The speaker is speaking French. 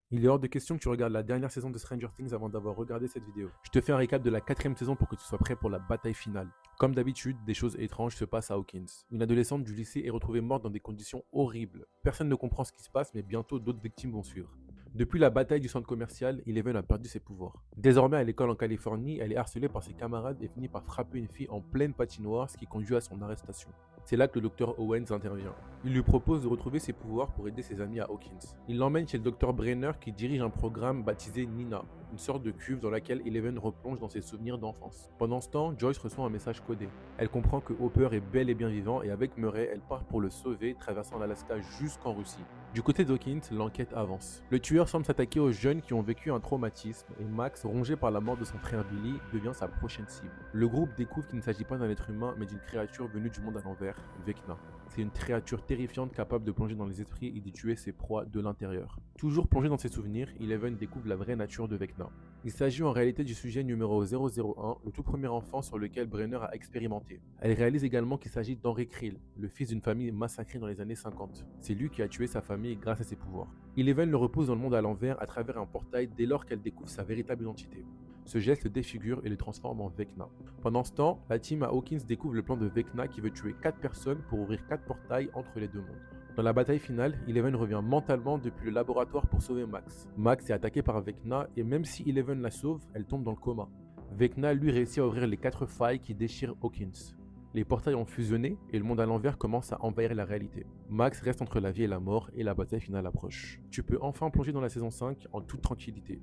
Il est hors de question que tu regardes la dernière saison de Stranger Things avant d'avoir regardé cette vidéo. Je te fais un récap de la quatrième saison pour que tu sois prêt pour la bataille finale. Comme d'habitude, des choses étranges se passent à Hawkins. Une adolescente du lycée est retrouvée morte dans des conditions horribles. Personne ne comprend ce qui se passe, mais bientôt d'autres victimes vont suivre. Depuis la bataille du centre commercial, Eleven a perdu ses pouvoirs. Désormais à l'école en Californie, elle est harcelée par ses camarades et finit par frapper une fille en pleine patinoire, ce qui conduit à son arrestation. C'est là que le docteur Owens intervient. Il lui propose de retrouver ses pouvoirs pour aider ses amis à Hawkins. Il l'emmène chez le docteur Brenner qui dirige un programme baptisé Nina, une sorte de cuve dans laquelle Eleven replonge dans ses souvenirs d'enfance. Pendant ce temps, Joyce reçoit un message codé. Elle comprend que Hopper est bel et bien vivant et avec Murray, elle part pour le sauver, traversant l'Alaska jusqu'en Russie. Du côté d'Hawkins, l'enquête avance. Le tueur semble s'attaquer aux jeunes qui ont vécu un traumatisme et Max, rongé par la mort de son frère Billy, devient sa prochaine cible. Le groupe découvre qu'il ne s'agit pas d'un être humain mais d'une créature venue du monde à l'envers, Vecna. C'est une créature terrifiante capable de plonger dans les esprits et d'y tuer ses proies de l'intérieur. Toujours plongé dans ses souvenirs, Eleven découvre la vraie nature de Vecna. Il s'agit en réalité du sujet numéro 001, le tout premier enfant sur lequel Brenner a expérimenté. Elle réalise également qu'il s'agit d'Henry Krill, le fils d'une famille massacrée dans les années 50. C'est lui qui a tué sa famille grâce à ses pouvoirs. Eleven le repousse dans le monde à l'envers à travers un portail dès lors qu'elle découvre sa véritable identité. Ce geste le défigure et le transforme en Vecna. Pendant ce temps, la team à Hawkins découvre le plan de Vecna qui veut tuer 4 personnes pour ouvrir 4 portails entre les deux mondes. Dans la bataille finale, Eleven revient mentalement depuis le laboratoire pour sauver Max. Max est attaqué par Vecna et même si Eleven la sauve, elle tombe dans le coma. Vecna lui réussit à ouvrir les 4 failles qui déchirent Hawkins. Les portails ont fusionné et le monde à l'envers commence à envahir la réalité. Max reste entre la vie et la mort et la bataille finale approche. Tu peux enfin plonger dans la saison 5 en toute tranquillité.